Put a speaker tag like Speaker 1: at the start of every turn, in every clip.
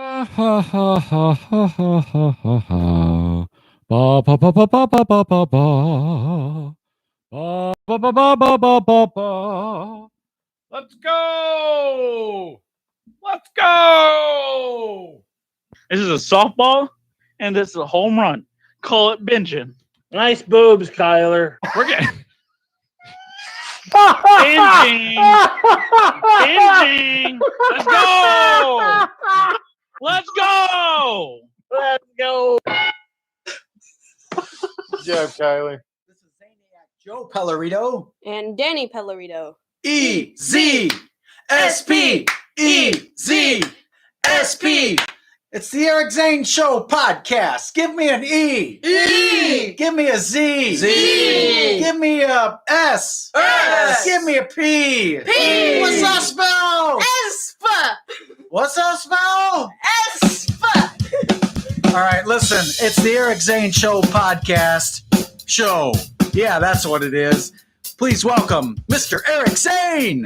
Speaker 1: Ha ha ha ha ha ha ha ha ha. Ba ba ba ba ba ba ba ba ba. Ba ba ba ba ba ba ba ba. Let's go! Let's go!
Speaker 2: This is a softball, and this is a home run. Call it binging.
Speaker 3: Nice boobs, Kyler.
Speaker 1: We're getting
Speaker 2: Binging. Let's go. Let's go.
Speaker 3: Let's go.
Speaker 4: Good job, Kylie.
Speaker 5: This is Zaniac Joe Pellerito.
Speaker 6: And Danny Pellerito.
Speaker 5: E-Z-S-P-E-Z-S-P. It's the Eric Zane Show podcast. Give me an E.
Speaker 4: E.
Speaker 5: Give me a Z.
Speaker 4: Z.
Speaker 5: Give me a S.
Speaker 4: S.
Speaker 5: Give me a P.
Speaker 4: P.
Speaker 5: What's that spell?
Speaker 6: Espa!
Speaker 5: What's that spell?
Speaker 6: Espa!
Speaker 5: All right, listen. It's the Eric Zane Show podcast show. Yeah, that's what it is. Please welcome Mr. Eric Zane.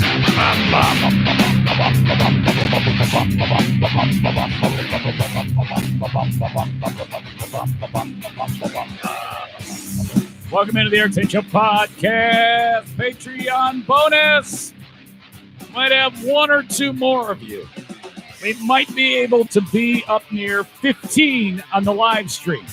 Speaker 1: Welcome into the Eric Zane Show podcast, Patreon bonus. Might have one or two more of you. We might be able to be up near 15 on the live stream.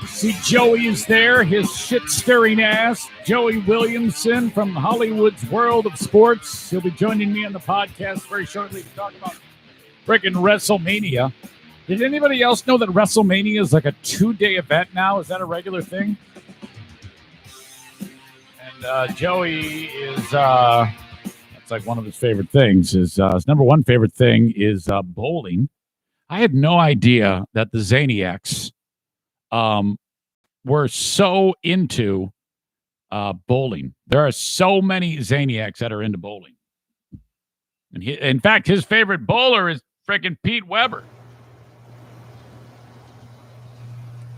Speaker 1: See, Joey is there, his shit-stirring ass. Joey Williamson from Hollywood's World of Sports. He'll be joining me on the podcast very shortly to talk about freaking WrestleMania. Did anybody else know that WrestleMania is like a 2-day event now? Is that a regular thing? And Joey is, that's like one of his favorite things. His number one favorite thing is bowling. I had no idea that the Zaniacs were so into bowling. There are so many Zaniacs that are into bowling. And in fact, his favorite bowler is freaking Pete Weber.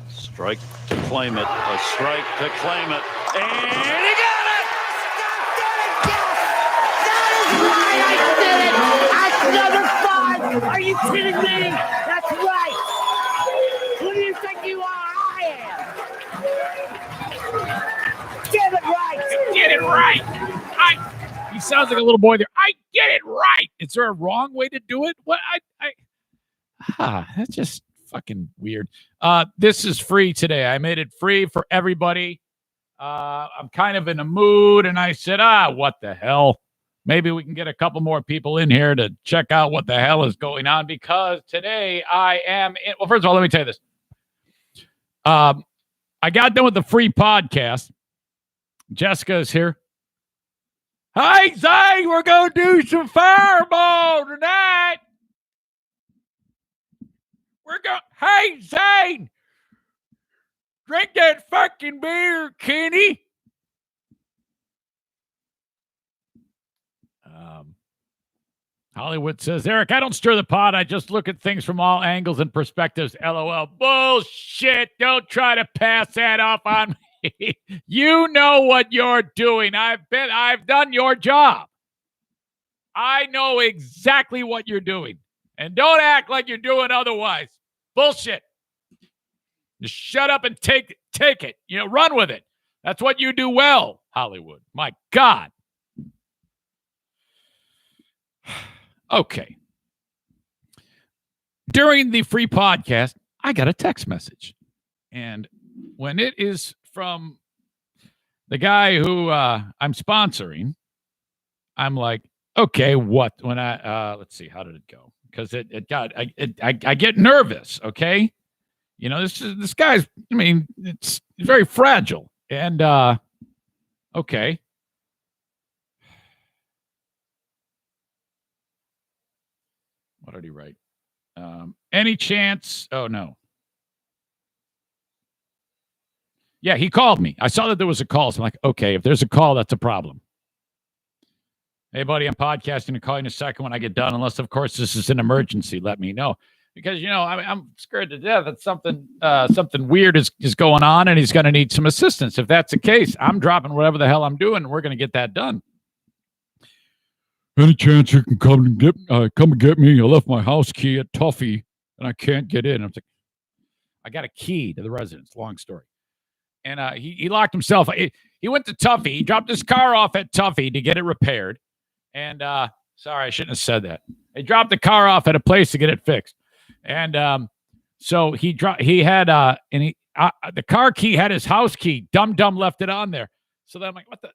Speaker 7: Strike to claim it. A strike to claim it. And he got it!
Speaker 3: That is right. I did it. That's number 5. Are you kidding me? That's right. Who do you think you are? I am. Get it right.
Speaker 1: Get it right. He sounds like a little boy there. I get it right. Is there a wrong way to do it? What? That's just fucking weird. This is free today. I made it free for everybody. I'm kind of in a mood, and I said, what the hell? Maybe we can get a couple more people in here to check out what the hell is going on, because today I am in. Well, first of all, let me tell you this. I got done with the free podcast. Jessica is here. Hi, Zane. We're going to do some fireball tonight. Hey, Zane. Drink that fucking beer, Kenny. Hollywood says, Eric, I don't stir the pot. I just look at things from all angles and perspectives. LOL. Bullshit. Don't try to pass that off on me. You know what you're doing. I've done your job. I know exactly what you're doing. And don't act like you're doing otherwise. Bullshit. Just shut up and take it. Run with it. That's what you do well, Hollywood. My God. Okay. During the free podcast, I got a text message. And when it is from the guy who I'm sponsoring, I'm like, okay, what? When let's see, how did it go? Because I get nervous, okay? This guy's, it's very fragile. And, okay. What did he write? Any chance? Oh, no. Yeah, he called me. I saw that there was a call. So I'm like, okay, if there's a call, that's a problem. Hey, buddy, I'm podcasting to call you in a second when I get done. Unless, of course, this is an emergency. Let me know. Because, I'm scared to death that something weird is going on and he's going to need some assistance. If that's the case, I'm dropping whatever the hell I'm doing and we're going to get that done. any chance you can come and get me? I left my house key at Tuffy and I can't get in. I was like, I got a key to the residence. Long story. And he locked himself. He went to Tuffy. He dropped his car off at Tuffy to get it repaired. And sorry, I shouldn't have said that. He dropped the car off at a place to get it fixed. And so the car key had his house key. Dumb left it on there. So then I'm like, what the?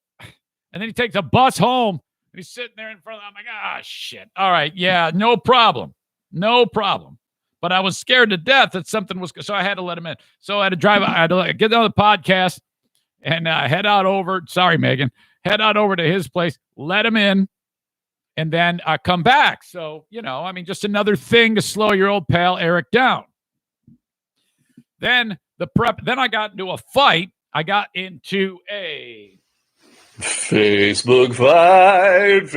Speaker 1: And then he takes a bus home. And he's sitting there in front of them. I'm like, ah, shit. All right. Yeah, no problem. No problem. But I was scared to death that something was, so I had to let him in. So I had to drive, I had to get on the podcast and head out over, sorry, Megan, head out over to his place, let him in, and then come back. So, just another thing to slow your old pal Eric down. Then I got into a fight. I got into a
Speaker 7: Facebook fight.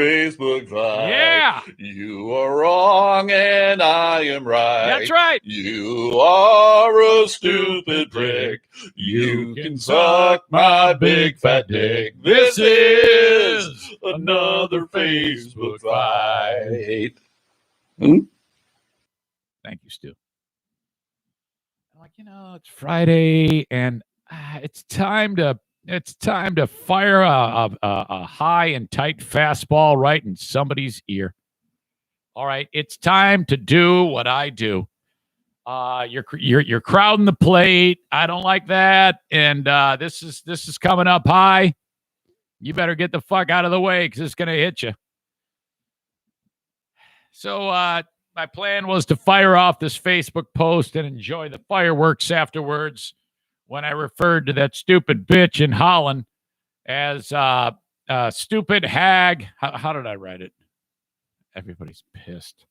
Speaker 1: Yeah.
Speaker 7: You are wrong and I am right.
Speaker 1: That's right.
Speaker 7: You are a stupid prick. You can suck my big fat dick. This is another Facebook fight.
Speaker 1: Thank you, Stu. I'm like, it's Friday and it's time to fire a high and tight fastball right in somebody's ear. All right, it's time to do what I do. You're crowding the plate. I don't like that, and this is coming up high. You better get the fuck out of the way because it's gonna hit you. So my plan was to fire off this Facebook post and enjoy the fireworks afterwards. When I referred to that stupid bitch in Holland as stupid hag. How did I write it? Everybody's pissed.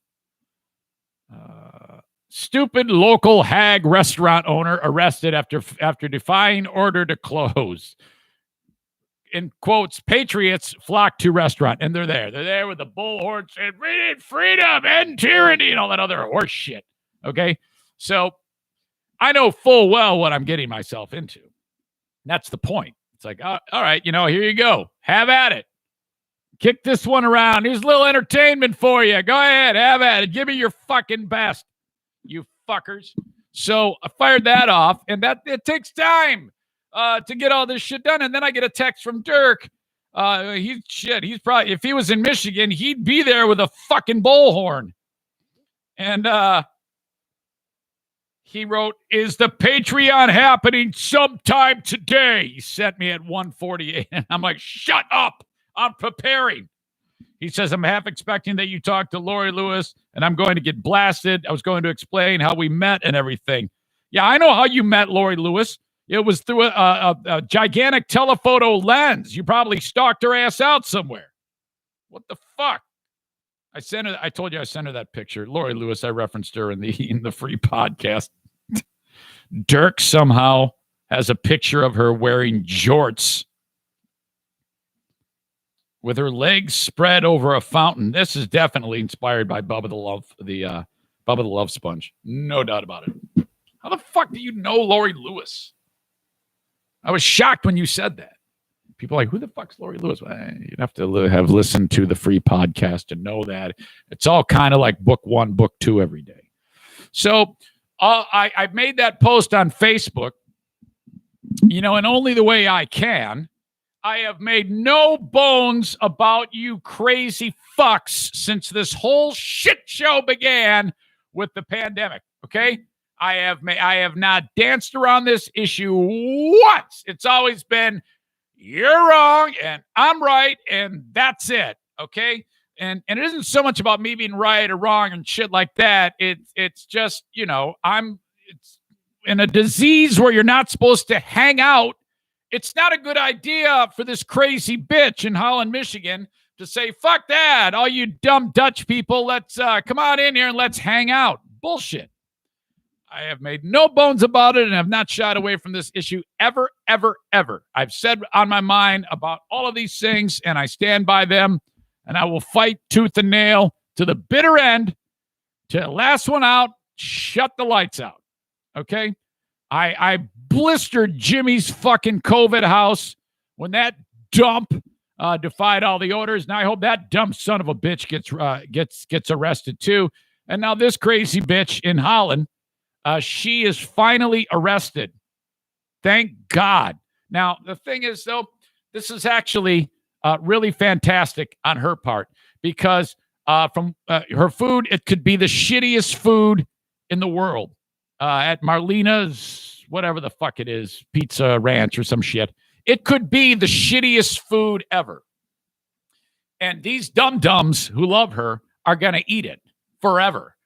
Speaker 1: Stupid local hag restaurant owner arrested after defying order to close. In quotes, patriots flock to restaurant. And they're there. They're there with the bullhorn saying, "We need freedom and tyranny," and all that other horse shit. Okay? So I know full well what I'm getting myself into. That's the point. It's like, all right, here you go. Have at it. Kick this one around. Here's a little entertainment for you. Go ahead. Have at it. Give me your fucking best, you fuckers. So I fired that off, and it takes time to get all this shit done. And then I get a text from Dirk. He's probably, if he was in Michigan, he'd be there with a fucking bullhorn. And he wrote, "Is the Patreon happening sometime today?" He sent me at 1:48. And I'm like, shut up. I'm preparing. He says, "I'm half expecting that you talk to Lori Lewis and I'm going to get blasted. I was going to explain how we met and everything." Yeah, I know how you met Lori Lewis. It was through a gigantic telephoto lens. You probably stalked her ass out somewhere. What the fuck? I told you I sent her that picture. Lori Lewis, I referenced her in the free podcast. Dirk somehow has a picture of her wearing jorts with her legs spread over a fountain. This is definitely inspired by Bubba the Love Sponge. No doubt about it. How the fuck do you know Lori Lewis? I was shocked when you said that. People are like, who the fuck's Lori Lewis? Well, you'd have to have listened to the free podcast to know that. It's all kind of like book 1, book 2 every day. So I made that post on Facebook, and only the way I can. I have made no bones about you crazy fucks since this whole shit show began with the pandemic, okay? I have not danced around this issue once. It's always been, you're wrong and I'm right and that's it, okay? And it isn't so much about me being right or wrong and shit like that. It's just, it's in a disease where you're not supposed to hang out. It's not a good idea for this crazy bitch in Holland, Michigan to say, fuck that, all you dumb Dutch people, let's come on in here and let's hang out. Bullshit. I have made no bones about it and have not shied away from this issue ever, ever, ever. I've said on my mind about all of these things, and I stand by them, and I will fight tooth and nail to the bitter end, to the last one out, shut the lights out, okay? I blistered Jimmy's fucking COVID house when that dump defied all the orders. And I hope that dumb son of a bitch gets arrested too. And now this crazy bitch in Holland, she is finally arrested. Thank God. Now, the thing is, though, this is actually really fantastic on her part because from her food, it could be the shittiest food in the world. At Marlena's, whatever the fuck it is, Pizza Ranch or some shit. It could be the shittiest food ever. And these dum-dums who love her are going to eat it forever.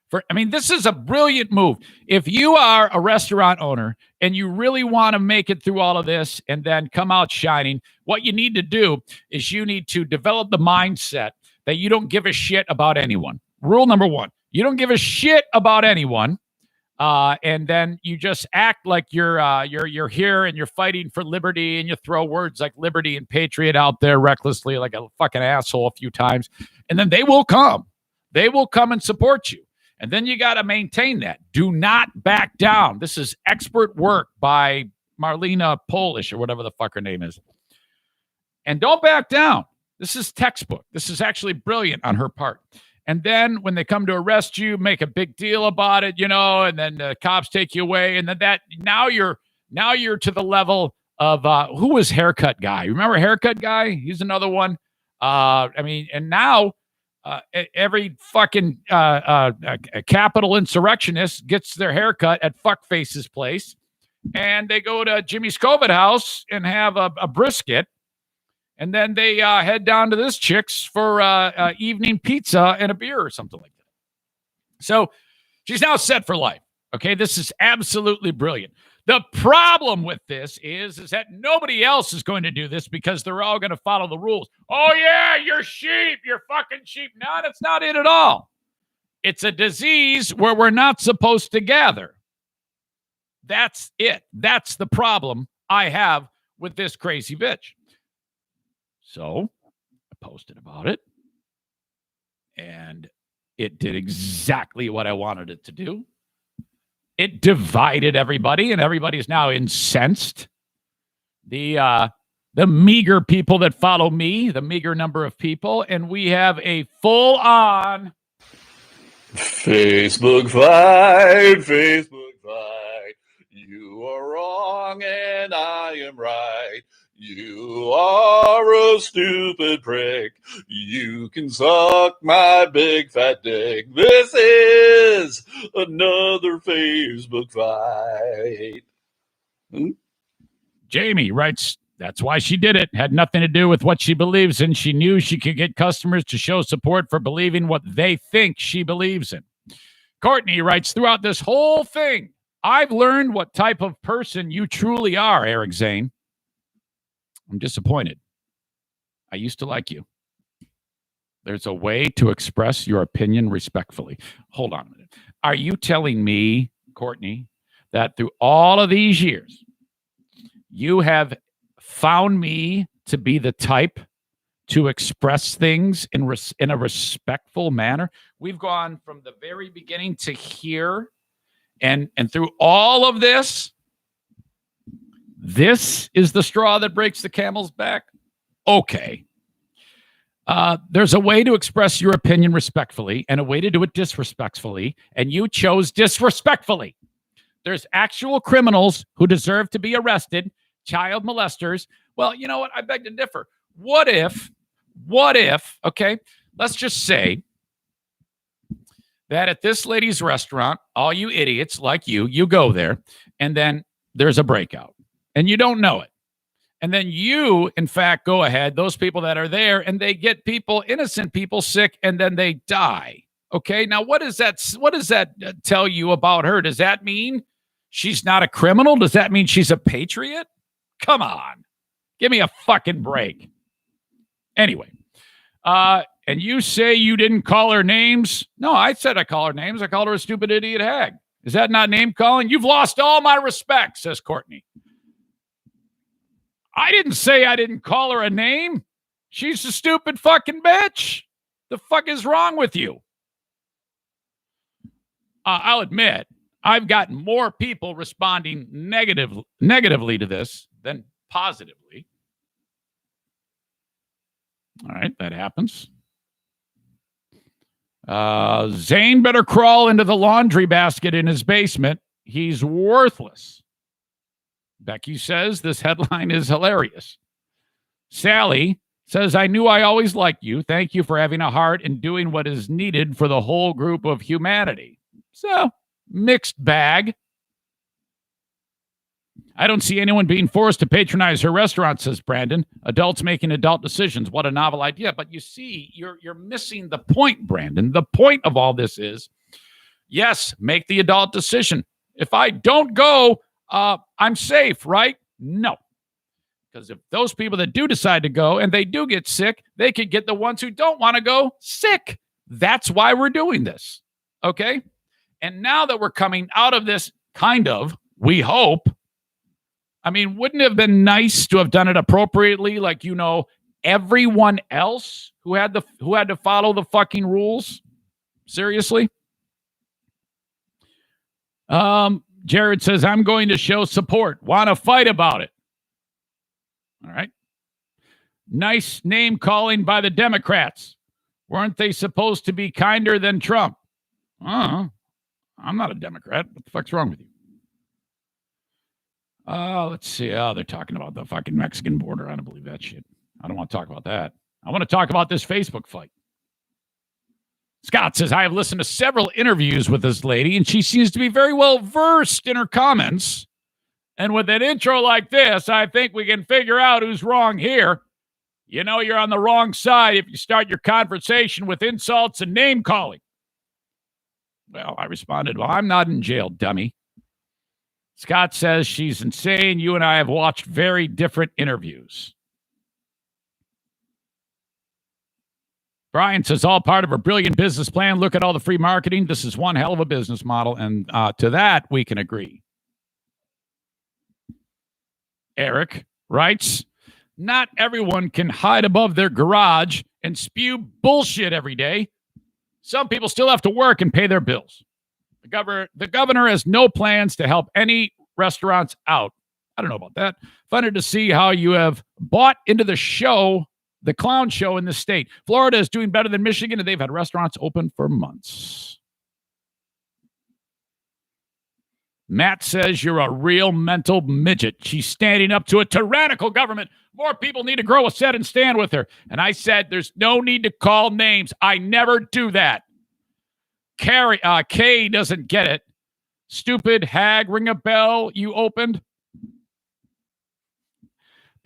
Speaker 1: This is a brilliant move. If you are a restaurant owner and you really want to make it through all of this and then come out shining, what you need to do is you need to develop the mindset that you don't give a shit about anyone. Rule number one, you don't give a shit about anyone. And then you just act like you're here and you're fighting for liberty, and you throw words like liberty and patriot out there recklessly like a fucking asshole a few times. And then they will come. They will come and support you. And then you got to maintain that. Do not back down. This is expert work by Marlena Polish or whatever the fuck her name is. And don't back down. This is textbook. This is actually brilliant on her part. And then when they come to arrest you, make a big deal about it, and then the cops take you away. And then now you're to the level of who was Haircut Guy? Remember Haircut Guy? He's another one. And now every fucking capital insurrectionist gets their haircut at Fuckface's place, and they go to Jimmy Scoville house and have a brisket. And then they head down to this chick's for evening pizza and a beer or something like that. So she's now set for life. Okay, this is absolutely brilliant. The problem with this is that nobody else is going to do this because they're all going to follow the rules. Oh, yeah, you're sheep. You're fucking sheep. No, that's not it at all. It's a disease where we're not supposed to gather. That's it. That's the problem I have with this crazy bitch. So I posted about it, and it did exactly what I wanted it to do. It divided everybody, and everybody's now incensed. The meager people that follow me, the meager number of people, and we have a full-on
Speaker 7: Facebook fight, Facebook fight. You are wrong and I am right. You are a stupid prick. You can suck my big fat dick. This is another Facebook fight.
Speaker 1: Jamie writes, that's why she did it. Had nothing to do with what she believes in. She knew she could get customers to show support for believing what they think she believes in. Courtney writes, throughout this whole thing, I've learned what type of person you truly are, Eric Zane. I'm disappointed. I used to like you. There's a way to express your opinion respectfully. Hold on a minute. Are you telling me, Courtney, that through all of these years, you have found me to be the type to express things in a respectful manner? We've gone from the very beginning to here, and through all of this, this is the straw that breaks the camel's back? Okay. There's a way to express your opinion respectfully and a way to do it disrespectfully, and you chose disrespectfully. There's actual criminals who deserve to be arrested, child molesters. Well, you know what? I beg to differ. What if, okay, let's just say that at this lady's restaurant, all you idiots like you go there, and then there's a breakout. And you don't know it. And then you, in fact, go ahead, those people that are there, and they get innocent people sick, and then they die. Okay, now what does that tell you about her? Does that mean she's not a criminal? Does that mean she's a patriot? Come on. Give me a fucking break. Anyway, and you say you didn't call her names? No, I said I call her names. I called her a stupid idiot hag. Is that not name calling? You've lost all my respect, says Courtney. I didn't say I didn't call her a name. She's a stupid fucking bitch. The fuck is wrong with you? I'll admit, I've gotten more people responding negatively to this than positively. All right, that happens. Zane better crawl into the laundry basket in his basement. He's worthless. Becky says this headline is hilarious. Sally says, I knew I always liked you. Thank you for having a heart and doing what is needed for the whole group of humanity. So, mixed bag. I don't see anyone being forced to patronize her restaurant, says Brandon. Adults making adult decisions. What a novel idea. But you see, you're missing the point, Brandon. The point of all this is, yes, make the adult decision. If I don't go, I'm safe, right? No. Because if those people that do decide to go and they do get sick, they could get the ones who don't want to go sick. That's why we're doing this. Okay? And now that we're coming out of this, kind of, we hope. I mean, wouldn't it have been nice to have done it appropriately, like, you know, everyone else who had to follow the fucking rules? Seriously? Jared says, I'm going to show support. Want to fight about it. All right. Nice name calling by the Democrats. Weren't they supposed to be kinder than Trump? I'm not a Democrat. What the fuck's wrong with you? Let's see. Oh, they're talking about the fucking Mexican border. I don't believe that shit. I don't want to talk about that. I want to talk about this Facebook fight. Scott says, I have listened to several interviews with this lady, and she seems to be very well versed in her comments. And with an intro like this, I think we can figure out who's wrong here. You know you're on the wrong side if you start your conversation with insults and name-calling. Well, I responded, well, I'm not in jail, dummy. Scott says she's insane. You and I have watched very different interviews. Brian says, all part of a brilliant business plan. Look at all the free marketing. This is one hell of a business model. And to that, we can agree. Eric writes, not everyone can hide above their garage and spew bullshit every day. Some people still have to work and pay their bills. The governor has no plans to help any restaurants out. I don't know about that. Funny to see how you have bought into the show, the clown show in this state. Florida is doing better than Michigan, and they've had restaurants open for months. Matt says you're a real mental midget. She's standing up to a tyrannical government. More people need to grow a set and stand with her. And I said there's no need to call names. I never do that. Kay doesn't get it. Stupid hag, ring a bell you opened.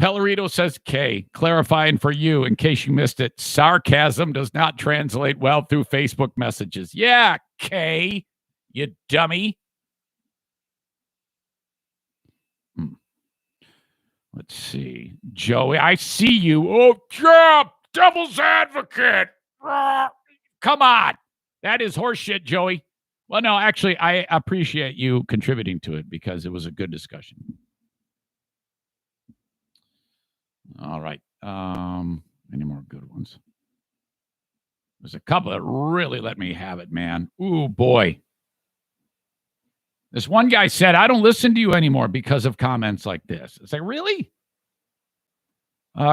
Speaker 1: Pellerito says, Kay, clarifying for you in case you missed it, sarcasm does not translate well through Facebook messages. Yeah, Kay, you dummy. Let's see. Joey, I see you. Oh, yeah, devil's advocate. Come on. That is horseshit, Joey. Well, no, actually, I appreciate you contributing to it because it was a good discussion. All right. Any more good ones? There's a couple that really let me have it, man. Ooh, boy. This one guy said, I don't listen to you anymore because of comments like this. It's like, really?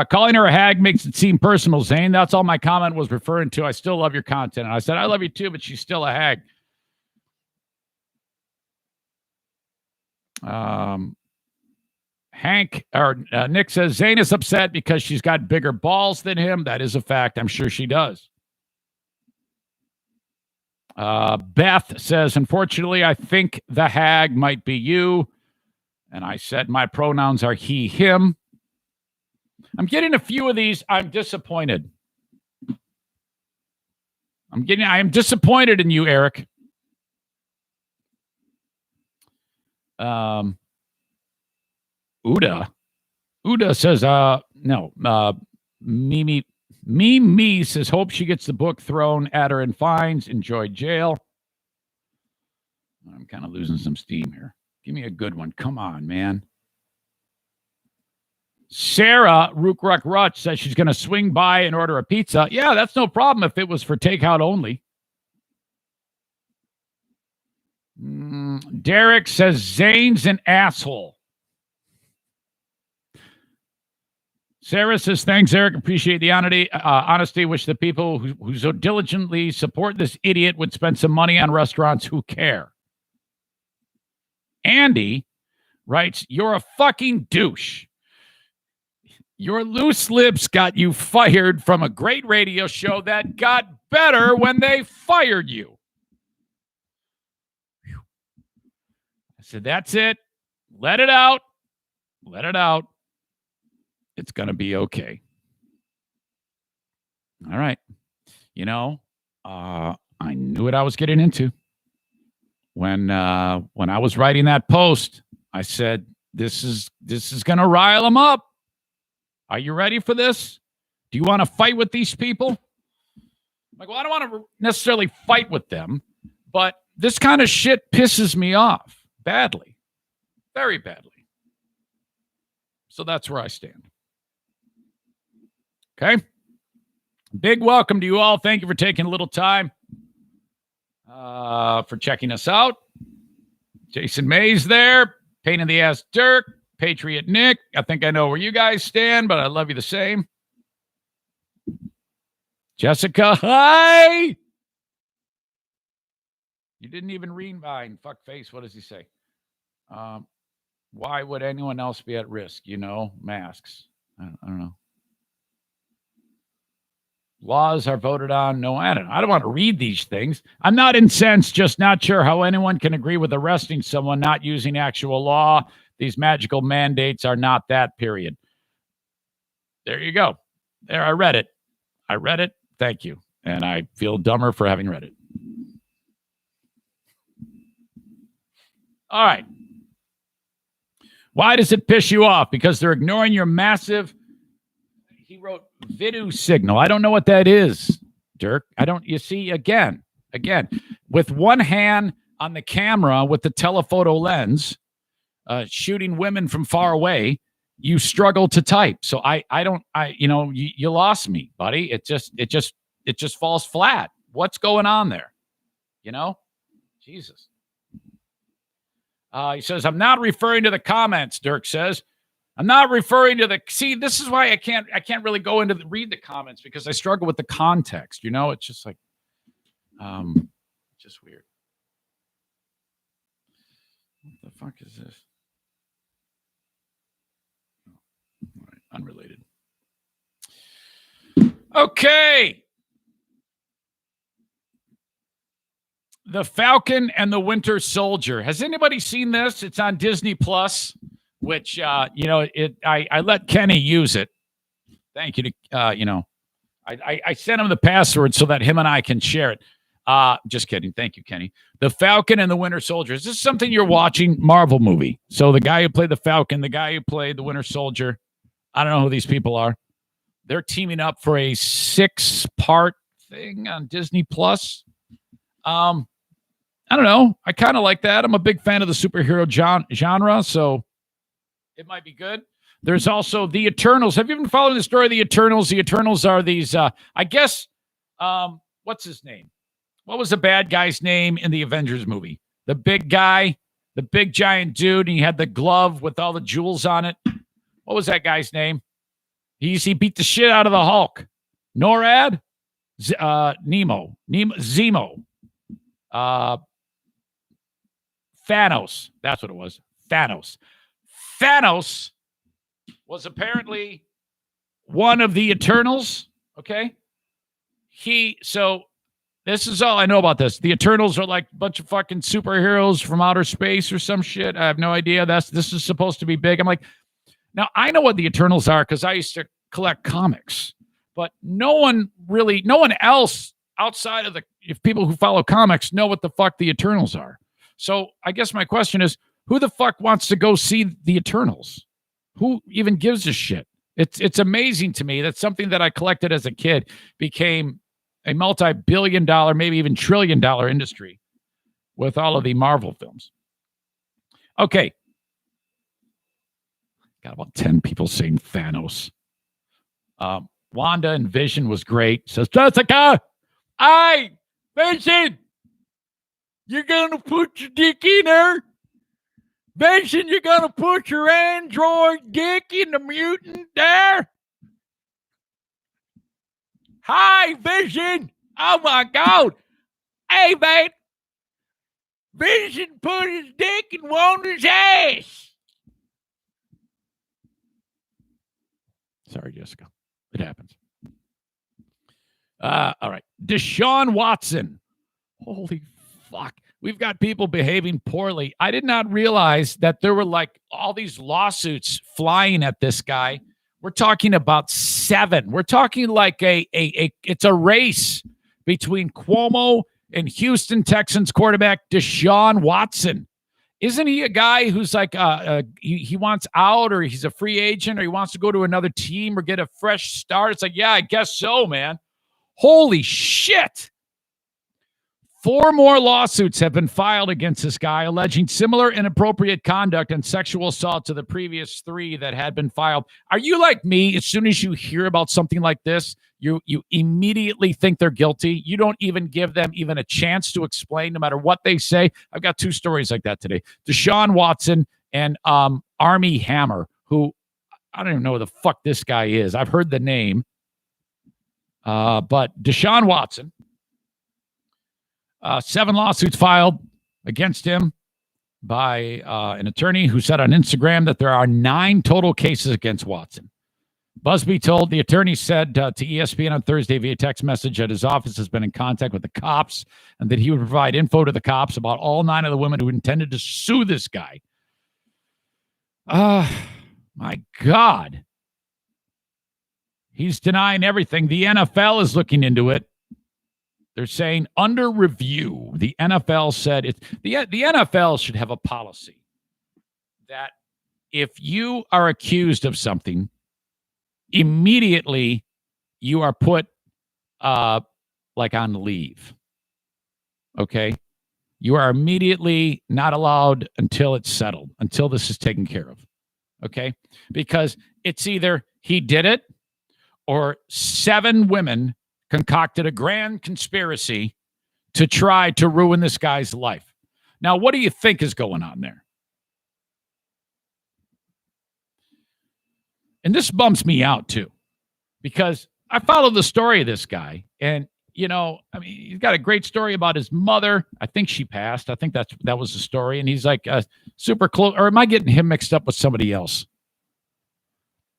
Speaker 1: Calling her a hag makes it seem personal, Zane. That's all my comment was referring to. I still love your content. And I said, I love you too, but she's still a hag. Nick says, Zane is upset because she's got bigger balls than him. That is a fact. I'm sure she does. Beth says, unfortunately, I think the hag might be you. And I said, my pronouns are he, him. I'm getting a few of these. I'm disappointed. I am disappointed in you, Eric. Uda says, no. Mimi says, hope she gets the book thrown at her and fines. Enjoy jail. I'm kind of losing some steam here. Give me a good one. Come on, man. Sarah Rook-Ruck-Rutch says she's going to swing by and order a pizza. Yeah, that's no problem if it was for takeout only. Derek says Zane's an asshole. Sarah says, thanks, Eric. Appreciate the honesty. Wish the people who so diligently support this idiot would spend some money on restaurants who care. Andy writes, you're a fucking douche. Your loose lips got you fired from a great radio show that got better when they fired you. Whew. I said, that's it. Let it out. Let it out. It's going to be okay. All right. You know, I knew what I was getting into. When I was writing that post, I said, this is going to rile them up. Are you ready for this? Do you want to fight with these people? I'm like, well, I don't want to necessarily fight with them, but this kind of shit pisses me off badly, very badly. So that's where I stand. Okay. Big welcome to you all. Thank you for taking a little time for checking us out. Jason Mays there. Pain in the ass Dirk. Patriot Nick. I think I know where you guys stand, but I love you the same. Jessica, hi. You didn't even read mine. Fuck face. What does he say? Why would anyone else be at risk? You know, masks. I don't know. Laws are voted on. No, I don't want to read these things. I'm not incensed, just not sure how anyone can agree with arresting someone not using actual law. These magical mandates are not that, period. There you go. There, I read it. Thank you. And I feel dumber for having read it. All right. Why does it piss you off? Because they're ignoring your massive, he wrote, video signal. I don't know what that is, Dirk. You see, again, with one hand on the camera with the telephoto lens, shooting women from far away, you struggle to type. So you lost me, buddy. It just falls flat. What's going on there? You know, Jesus. He says, I'm not referring to the comments. Dirk says, I'm not referring to see, this is why I can't really go into read the comments, because I struggle with the context. You know, it's just like, just weird. What the fuck is this? All right, unrelated. Okay. The Falcon and the Winter Soldier. Has anybody seen this? It's on Disney Plus, which, I let Kenny use it. Thank you to, I sent him the password so that him and I can share it. Just kidding. Thank you, Kenny. The Falcon and the Winter Soldier. Is this something you're watching? Marvel movie. So the guy who played the Falcon, the guy who played the Winter Soldier, I don't know who these people are. They're teaming up for a 6-part thing on Disney Plus. I don't know. I kind of like that. I'm a big fan of the superhero genre, so it might be good. There's also the Eternals. Have you been following the story of the Eternals? The Eternals are these, I guess, what's his name? What was the bad guy's name in the Avengers movie? The big guy, the big giant dude, and he had the glove with all the jewels on it. What was that guy's name? He beat the shit out of the Hulk. NORAD? Zemo. Thanos. That's what it was. Thanos. Thanos was apparently one of the Eternals. Okay. So this is all I know about this. The Eternals are like a bunch of fucking superheroes from outer space or some shit. I have no idea. This is supposed to be big. I'm like, now I know what the Eternals are because I used to collect comics, but no one else outside of if people who follow comics know what the fuck the Eternals are. So I guess my question is, who the fuck wants to go see the Eternals? Who even gives a shit? It's amazing to me that something that I collected as a kid became a multi-billion-dollar, maybe even trillion-dollar industry with all of the Marvel films. Okay. Got about 10 people saying Thanos. Wanda and Vision was great. Says, Jessica, Vision, you're going to put your dick in her? Vision, you're going to put your android dick in the mutant there? Hi, Vision. Oh, my God. Hey, man. Vision put his dick in Wanda's ass. Sorry, Jessica. It happens. All right. Deshaun Watson. Holy fuck. We've got people behaving poorly. I did not realize that there were like all these lawsuits flying at this guy. We're talking about 7. We're talking like it's a race between Cuomo and Houston Texans quarterback Deshaun Watson. Isn't he a guy who's like he wants out, or he's a free agent, or he wants to go to another team or get a fresh start? It's like, yeah, I guess so, man. Holy shit. 4 more lawsuits have been filed against this guy, alleging similar inappropriate conduct and sexual assault to the previous 3 that had been filed. Are you like me? As soon as you hear about something like this, you immediately think they're guilty. You don't even give them even a chance to explain, no matter what they say. I've got 2 stories like that today. Deshaun Watson and Armie Hammer, who I don't even know who the fuck this guy is. I've heard the name. But Deshaun Watson, 7 lawsuits filed against him by an attorney who said on Instagram that there are 9 total cases against Watson. Busby told the attorney said to ESPN on Thursday via text message that his office has been in contact with the cops and that he would provide info to the cops about all 9 of the women who intended to sue this guy. My God. He's denying everything. The NFL is looking into it. They're saying under review. The NFL said the NFL should have a policy that if you are accused of something, immediately you are put like on leave. Okay? You are immediately not allowed until it's settled, until this is taken care of. Okay? Because it's either he did it or 7 women concocted a grand conspiracy to try to ruin this guy's life. Now, what do you think is going on there? And this bumps me out, too, because I follow the story of this guy. And, you know, I mean, he's got a great story about his mother. I think she passed. I think that was the story. And he's like super close. Or am I getting him mixed up with somebody else?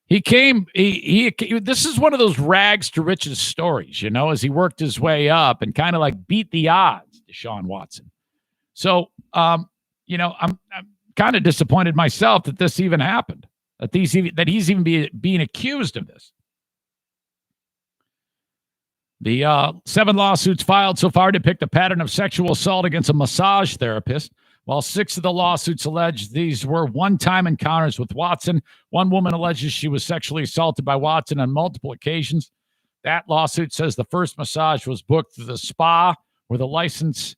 Speaker 1: He this is one of those rags to riches stories, you know, as he worked his way up and kind of like beat the odds, Deshaun Watson. So, you know, I'm kind of disappointed myself that this even happened, that he's even being accused of this. The 7 lawsuits filed so far depict a pattern of sexual assault against a massage therapist, while 6 of the lawsuits allege these were one-time encounters with Watson. One woman alleges she was sexually assaulted by Watson on multiple occasions. That lawsuit says the first massage was booked through the spa with a license.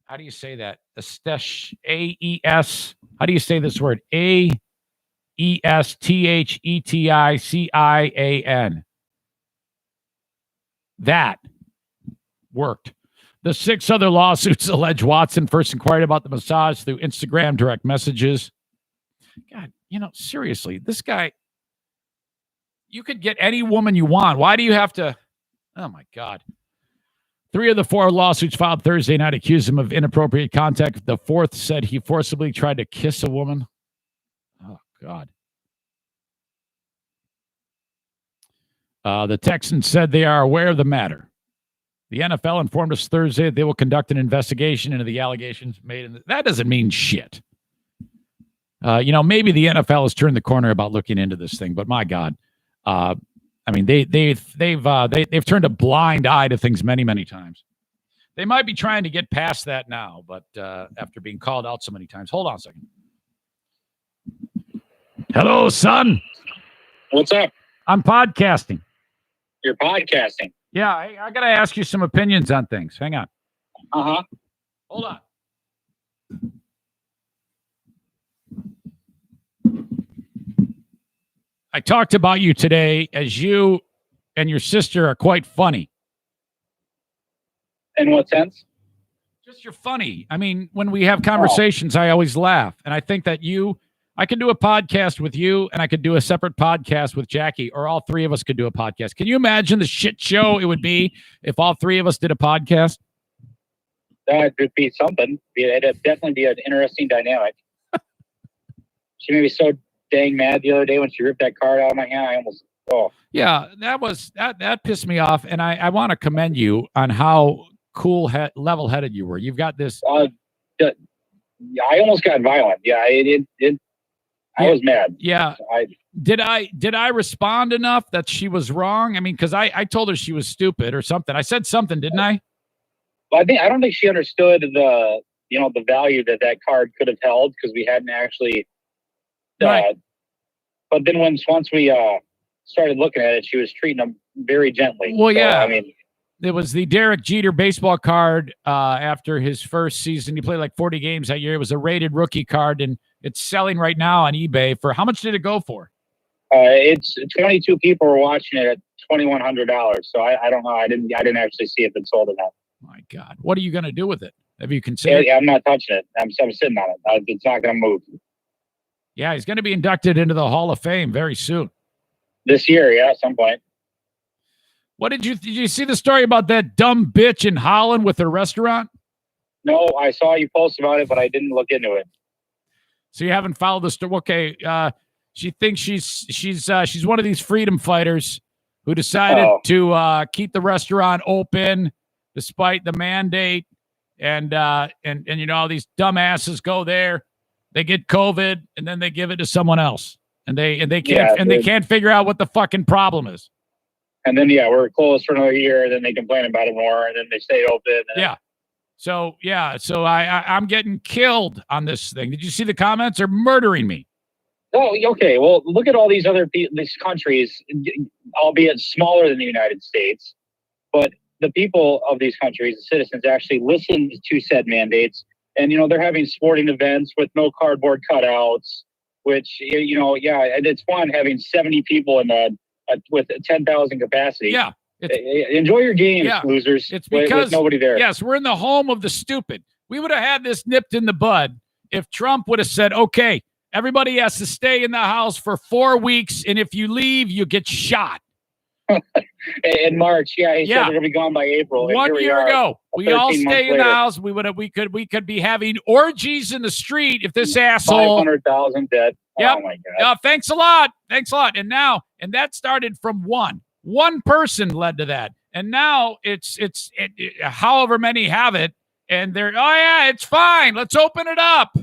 Speaker 1: How do you say that? Aesthetian. A-E-S. How do you say this word? A-E-S-T-H-E-T-I-C-I-A-N. That worked. The 6 other lawsuits allege Watson first inquired about the massage through Instagram direct messages. God, you know, seriously, this guy, you could get any woman you want. Why do you have to? Oh, my God. 3 of the 4 lawsuits filed Thursday night accused him of inappropriate contact. The 4th said he forcibly tried to kiss a woman. Oh, God. The Texans said they are aware of the matter. The NFL informed us Thursday that they will conduct an investigation into the allegations made. That doesn't mean shit. You know, maybe the NFL has turned the corner about looking into this thing, but my God, I mean, they've turned a blind eye to things many, many times. They might be trying to get past that now, but after being called out so many times. Hold on a second. Hello, son.
Speaker 8: What's up?
Speaker 1: I'm podcasting.
Speaker 8: You're podcasting.
Speaker 1: Yeah, I got to ask you some opinions on things. Hang on.
Speaker 8: Uh-huh.
Speaker 1: Hold on. I talked about you today as you and your sister are quite funny.
Speaker 8: In what sense?
Speaker 1: Just you're funny. I mean, when we have conversations, I always laugh. And I think that I could do a podcast with you, and I could do a separate podcast with Jackie, or all three of us could do a podcast. Can you imagine the shit show it would be if all three of us did a podcast?
Speaker 8: That would be something. It'd definitely be an interesting dynamic. She made me so dang mad the other day when she ripped that card out of my hand. I almost,
Speaker 1: Yeah, that pissed me off, and I want to commend you on how cool, level-headed you were. You've got this.
Speaker 8: I almost got violent. Yeah, I was mad.
Speaker 1: Yeah. Did I respond enough that she was wrong? I mean, because I told her she was stupid or something. I said something, didn't I?
Speaker 8: Well, I don't think she understood the value that card could have held, because we hadn't actually.
Speaker 1: Right.
Speaker 8: But then once we started looking at it, she was treating them very gently.
Speaker 1: Well,
Speaker 8: So,
Speaker 1: yeah.
Speaker 8: I mean,
Speaker 1: It was the Derek Jeter baseball card after his first season. He played like 40 games that year. It was a rated rookie card, and it's selling right now on eBay for how much did it go for?
Speaker 8: it's 22 people were watching it at $2,100. So I don't know. I didn't actually see if it sold or not.
Speaker 1: My God, what are you going to do with it? Have you considered?
Speaker 8: Yeah, I'm not touching it. I'm sitting on it. It's not going to move
Speaker 1: Yeah, he's going to be inducted into the Hall of Fame very soon.
Speaker 8: this year. Yeah, at some point.
Speaker 1: What did you see the story about that dumb bitch in Holland with her restaurant?
Speaker 8: No, I saw you post about it, but I didn't look into it.
Speaker 1: So you haven't followed the story? Okay, she thinks she's one of these freedom fighters who decided to keep the restaurant open despite the mandate, and you know, these dumbasses go there, they get COVID, and then they give it to someone else, and they can't figure out what the fucking problem is.
Speaker 8: And then we're closed for another year, and then they complain about it more, and then they stay open.
Speaker 1: So I'm getting killed on this thing. Did you see the comments? They're murdering me.
Speaker 8: Oh, okay. Well, look at all these these countries, albeit smaller than the United States, but the people of these countries, the citizens, actually listen to said mandates. And, they're having sporting events with no cardboard cutouts, which, and it's fun having 70 people with 10,000 capacity.
Speaker 1: Yeah.
Speaker 8: Enjoy your games, losers.
Speaker 1: It's because
Speaker 8: with nobody there.
Speaker 1: Yes, we're in the home of the stupid. We would have had this nipped in the bud if Trump would have said, okay, everybody has to stay in the house for 4 weeks, and if you leave, you get shot.
Speaker 8: In March, he said they're gonna be gone by April.
Speaker 1: 1 year ago, we all stay in the house. We could be having orgies in the street if this asshole.
Speaker 8: 500,000 dead.
Speaker 1: Yep.
Speaker 8: Oh my God.
Speaker 1: Thanks a lot. And that started from one person led to that, and now it's however many have it, and they're it's fine. Let's open it up.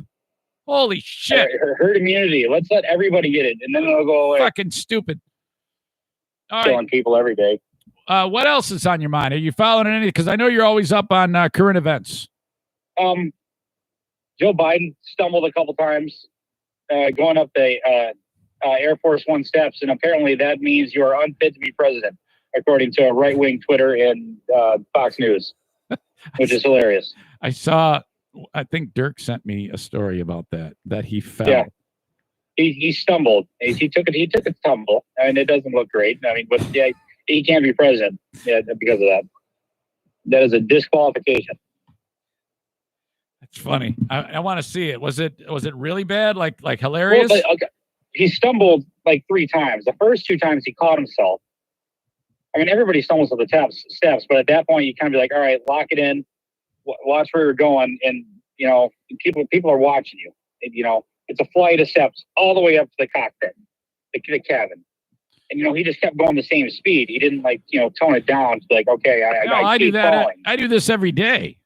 Speaker 1: Holy shit!
Speaker 8: Herd immunity. Let's let everybody get it, and then it'll go away.
Speaker 1: Fucking stupid. All
Speaker 8: Killing
Speaker 1: right.
Speaker 8: people every day.
Speaker 1: What else is on your mind? Are you following anything? Because I know you're always up on current events.
Speaker 8: Joe Biden stumbled a couple times going up the Air Force One steps, and apparently that means you are unfit to be president, according to right-wing Twitter and Fox News, which is hilarious.
Speaker 1: I think Dirk sent me a story about that he fell.
Speaker 8: Yeah. He stumbled. He took a tumble, and it doesn't look great. I mean, but he can't be president because of that. That is a disqualification.
Speaker 1: That's funny. I want to see it. Was it really bad? Like hilarious?
Speaker 8: Well, okay. He stumbled like 3 times. The first 2 times he caught himself. I mean, everybody stumbles at the steps, but at that point you kind of be like, all right, lock it in, watch where you're going, and people are watching you. And, it's a flight of steps all the way up to the cockpit, the cabin. And, he just kept going the same speed. He didn't tone it down to like, okay, I
Speaker 1: do that.
Speaker 8: falling.
Speaker 1: I do this every day.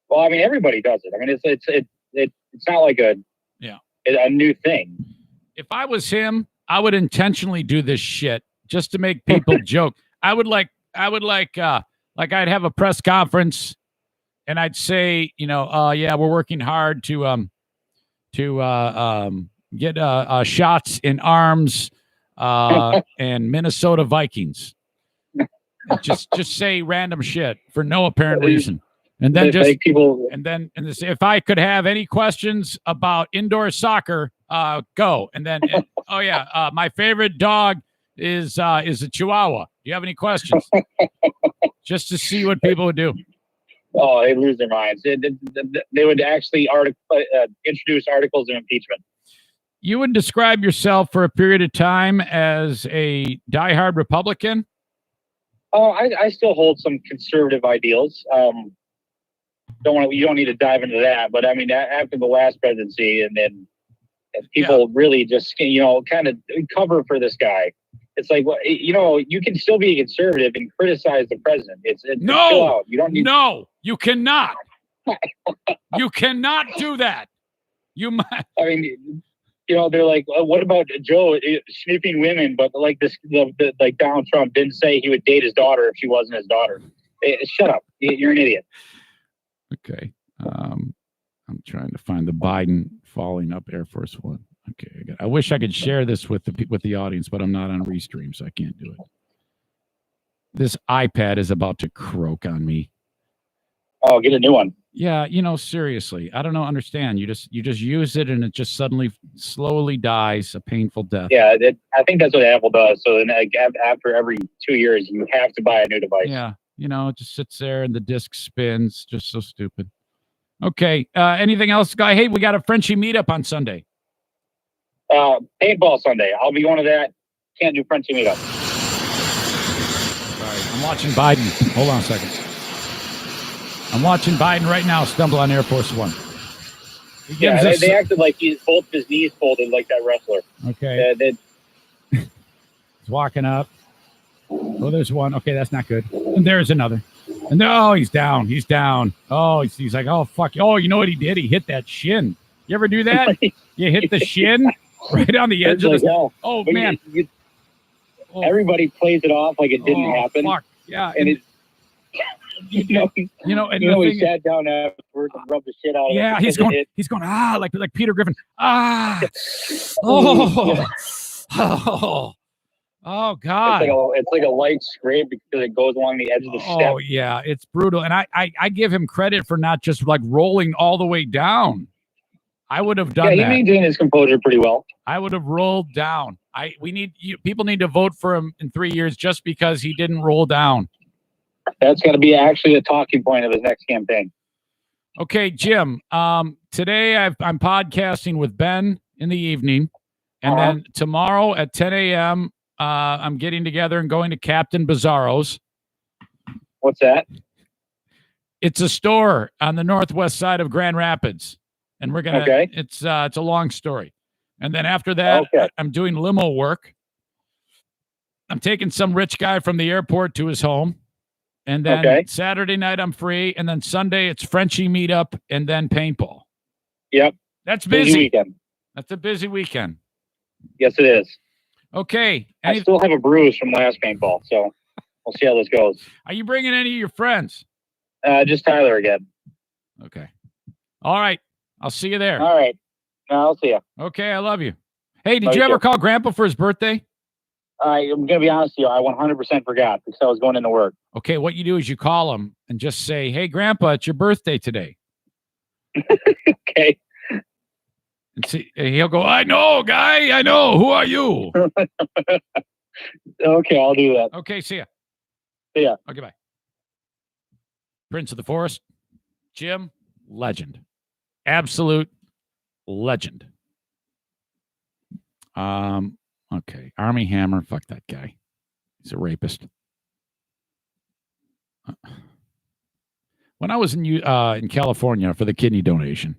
Speaker 8: Well, I mean, everybody does it. I mean, it's not like a new thing.
Speaker 1: If I was him, I would intentionally do this shit just to make people joke. I'd have a press conference and I'd say, we're working hard to get shots in arms and Minnesota Vikings. Just say random shit for no apparent reason. And then if I could have any questions about indoor soccer, go. And then, my favorite dog is a Chihuahua. Do you have any questions? Just to see what people would do.
Speaker 8: Oh, they lose their minds. They would actually introduce articles of impeachment.
Speaker 1: You would describe yourself for a period of time as a diehard Republican?
Speaker 8: Oh, I still hold some conservative ideals. You don't need to dive into that, but I mean, after the last presidency, and then people really just, kind of cover for this guy. It's like, well, you can still be a conservative and criticize the president. It's
Speaker 1: No,
Speaker 8: chill out. You don't need.
Speaker 1: No, you cannot. You cannot do that. You might.
Speaker 8: I mean, they're like, well, what about Joe snooping women? But like like Donald Trump didn't say he would date his daughter if she wasn't his daughter. Shut up. You're an idiot.
Speaker 1: Okay. I'm trying to find the Biden falling up Air Force One. Okay. I wish I could share this with the audience, but I'm not on Restream, so I can't do it. This iPad is about to croak on me.
Speaker 8: Oh, get a new one.
Speaker 1: Yeah, seriously, I don't know. Understand? You just use it, and it just suddenly slowly dies a painful death.
Speaker 8: Yeah, I think that's what Apple does. So then, after every 2 years, you have to buy a new device.
Speaker 1: Yeah, it just sits there, and the disc spins. Just so stupid. Okay. Anything else, guy? Hey, we got a Frenchie meetup on Sunday.
Speaker 8: Paintball Sunday. I'll be one of that. Can't do Frenchie meetup.
Speaker 1: Sorry, I'm watching Biden. Hold on a second. I'm watching Biden right now stumble on Air Force One.
Speaker 8: Yeah, they acted like both his knees folded like that wrestler.
Speaker 1: Okay. He's walking up. Oh, there's one. Okay, that's not good. And there's another. And he's down. He's down. Oh, he's like, oh, fuck. Oh, you know what he did? He hit that shin. You ever do that? You hit the shin right on the edge of the...
Speaker 8: Hell.
Speaker 1: Oh, man.
Speaker 8: Everybody plays it off like it didn't happen.
Speaker 1: Fuck. Yeah.
Speaker 8: And it...
Speaker 1: he
Speaker 8: sat down afterwards and rubbed the shit out of it.
Speaker 1: Yeah, he's going like Peter Griffin. Ah. Oh. Oh God.
Speaker 8: It's like a light scrape because it goes along the edge of the step.
Speaker 1: Oh yeah, it's brutal. And I give him credit for not just like rolling all the way down. I would have done that.
Speaker 8: Yeah, he maintained his composure pretty well.
Speaker 1: I would have rolled down. People need to vote for him in 3 years just because he didn't roll down.
Speaker 8: That's going to be actually a talking point of his next campaign.
Speaker 1: Okay, Jim. Today I'm podcasting with Ben in the evening, and then tomorrow at 10 a.m. I'm getting together and going to Captain Bizarro's.
Speaker 8: What's that?
Speaker 1: It's a store on the northwest side of Grand Rapids, and we're gonna.
Speaker 8: Okay.
Speaker 1: It's a long story, and then after that, I'm doing limo work. I'm taking some rich guy from the airport to his home. And then Saturday night, I'm free. And then Sunday, it's Frenchie meetup and then paintball.
Speaker 8: Yep.
Speaker 1: That's busy.
Speaker 8: Weekend.
Speaker 1: That's a busy weekend.
Speaker 8: Yes, it is.
Speaker 1: Okay.
Speaker 8: I still have a bruise from last paintball, so we'll see how this goes.
Speaker 1: Are you bringing any of your friends?
Speaker 8: Just Tyler again.
Speaker 1: Okay. All right. I'll see you there.
Speaker 8: All right. I'll see you.
Speaker 1: Okay. I love you. Hey, did you ever call Grandpa for his birthday?
Speaker 8: I'm going to be honest with you. I 100% forgot because I was going into work.
Speaker 1: Okay, what you do is you call him and just say, hey, Grandpa, it's your birthday today.
Speaker 8: Okay.
Speaker 1: And see, he'll go, I know, guy. I know. Who are you?
Speaker 8: Okay, I'll do that.
Speaker 1: Okay, see ya.
Speaker 8: See ya.
Speaker 1: Okay, bye. Prince of the Forest, Jim, legend. Absolute legend. Okay, Army Hammer, fuck that guy. He's a rapist. When I was in California for the kidney donation,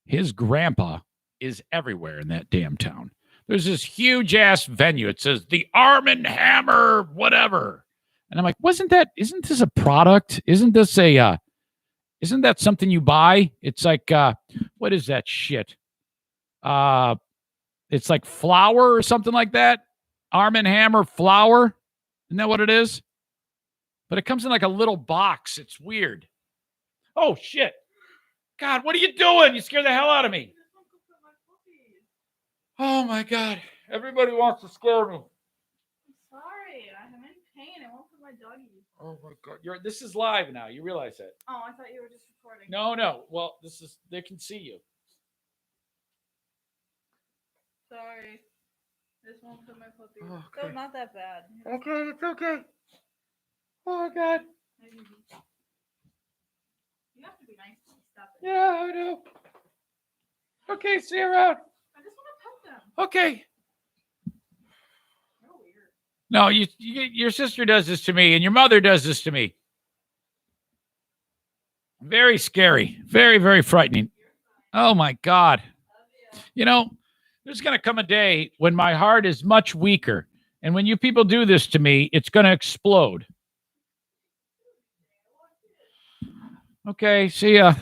Speaker 1: his grandpa is everywhere in that damn town. There's this huge ass venue. It says the Arm and Hammer, whatever. And I'm like, isn't this a product? Isn't that something you buy? It's like, what is that shit? It's like flour or something like that. Arm and Hammer flour. Isn't that what it is? But it comes in like a little box. It's weird. Oh, shit. God, what are you doing? You scared the hell out of me. Oh, my God. Everybody wants to scare me.
Speaker 9: I'm sorry. I'm in pain. I won't put my doggy.
Speaker 1: Oh, my God. This is live now. You realize that?
Speaker 9: Oh, I thought you were just recording.
Speaker 1: No. Well, they can see you.
Speaker 9: Sorry. This won't put my puppy.
Speaker 1: Oh,
Speaker 9: So
Speaker 1: okay.
Speaker 9: not that bad.
Speaker 1: Okay, it's okay. Oh, God.
Speaker 9: You have to be nice to me. Stop it.
Speaker 1: Yeah, I know. Okay, see you around.
Speaker 9: I just want to pet
Speaker 1: Okay. No, your sister does this to me, and your mother does this to me. Very scary. Very, very frightening. Oh, my God. You know, there's going to come a day when my heart is much weaker. And when you people do this to me, it's going to explode. Okay, see ya.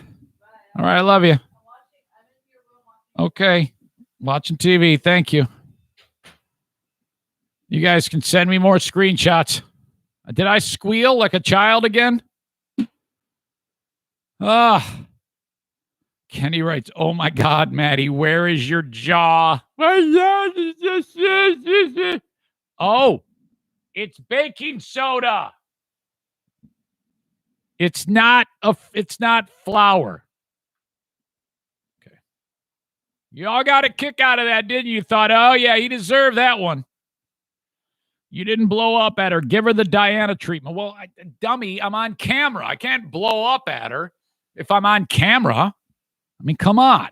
Speaker 1: All right, I love you. Okay, watching TV. Thank you. You guys can send me more screenshots. Did I squeal like a child again? Kenny writes, oh my God, Maddie, where is your jaw? Oh, it's baking soda. It's not flour. Okay. You all got a kick out of that, didn't you? You thought, oh yeah, he deserved that one. You didn't blow up at her. Give her the Diana treatment. Well, dummy, I'm on camera. I can't blow up at her if I'm on camera. I mean, come on.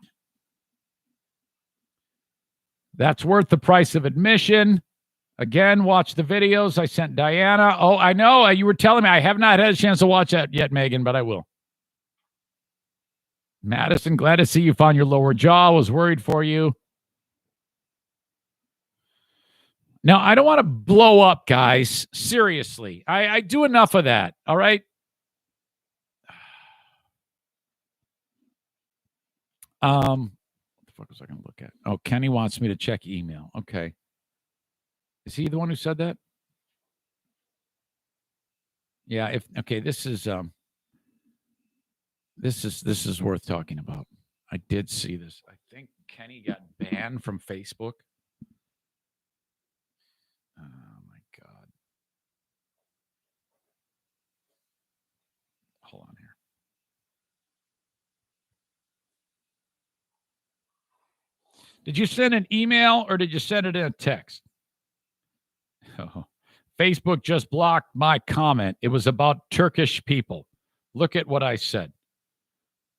Speaker 1: That's worth the price of admission. Again, watch the videos I sent Diana. Oh, I know. You were telling me. I have not had a chance to watch that yet, Megan, but I will. Madison, glad to see you found your lower jaw. Was worried for you. Now, I don't want to blow up, guys. Seriously. I do enough of that. All right? What the fuck was I going to look at? Oh, Kenny wants me to check email. Okay. Is he the one who said that? Yeah, this is worth talking about. I did see this. I think Kenny got banned from Facebook. Oh my God. Hold on here. Did you send an email or did you send it in a text? Oh, Facebook just blocked my comment. It was about Turkish people. Look at what I said.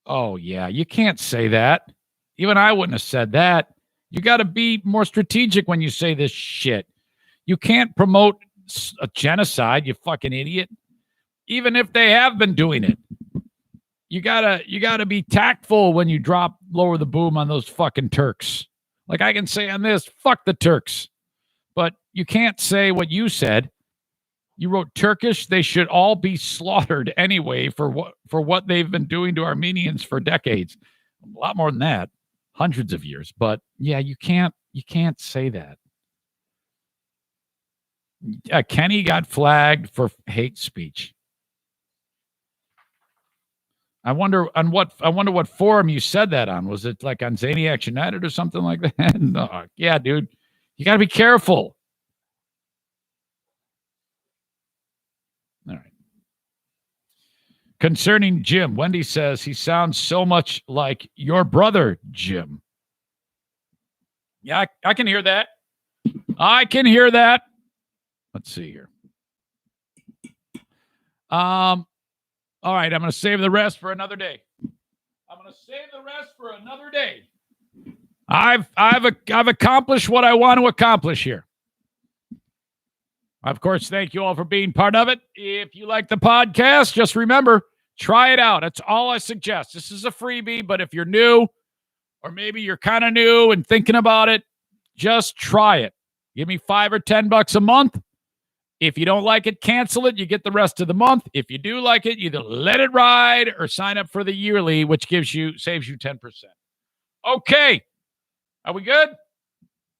Speaker 1: Oh, yeah, you can't say that. Even I wouldn't have said that. You got to be more strategic when you say this shit. You can't promote a genocide, you fucking idiot. Even if they have been doing it. You gotta be tactful when you lower the boom on those fucking Turks. Like I can say on this, fuck the Turks. But you can't say what you said. You wrote Turkish. They should all be slaughtered anyway for what they've been doing to Armenians for decades. A lot more than that, hundreds of years. But yeah, you can't say that. Kenny got flagged for hate speech. I wonder what forum you said that on. Was it like on Zaniac United or something like that? No. Yeah, dude. You got to be careful. All right. Concerning Jim, Wendy says he sounds so much like your brother, Jim. Yeah, I can hear that. I can hear that. Let's see here. All right, I'm going to save the rest for another day. I've accomplished what I want to accomplish here. Of course, thank you all for being part of it. If you like the podcast, just remember, try it out. That's all I suggest. This is a freebie, but if you're new, or maybe you're kind of new and thinking about it, just try it. Give me $5 or $10 a month. If you don't like it, cancel it. You get the rest of the month. If you do like it, either let it ride or sign up for the yearly, which saves you 10%. Okay. Are we good?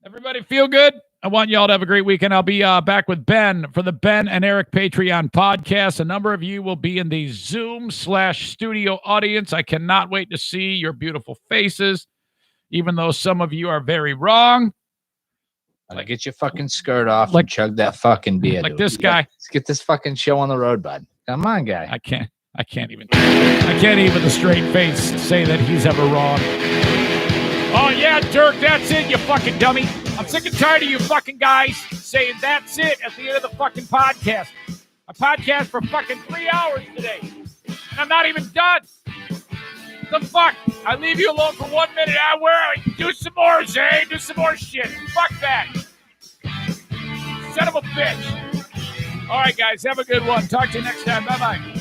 Speaker 1: Everybody feel good? I want y'all to have a great weekend. I'll be back with Ben for the Ben and Eric Patreon podcast. A number of you will be in the Zoom/studio audience. I cannot wait to see your beautiful faces, even though some of you are very wrong.
Speaker 10: Like, get your fucking skirt off and chug that fucking beer.
Speaker 1: Like dude. This guy.
Speaker 10: Let's get this fucking show on the road, bud. Come on, guy.
Speaker 1: I can't even with a straight face say that he's ever wrong. Oh yeah, Dirk, that's it, you fucking dummy. I'm sick and tired of you fucking guys saying that's it at the end of the fucking podcast. A podcast for fucking 3 hours today. And I'm not even done. The fuck? I leave you alone for 1 minute. Do some more, Zay. Do some more shit. Fuck that. Son of a bitch. All right, guys. Have a good one. Talk to you next time. Bye-bye.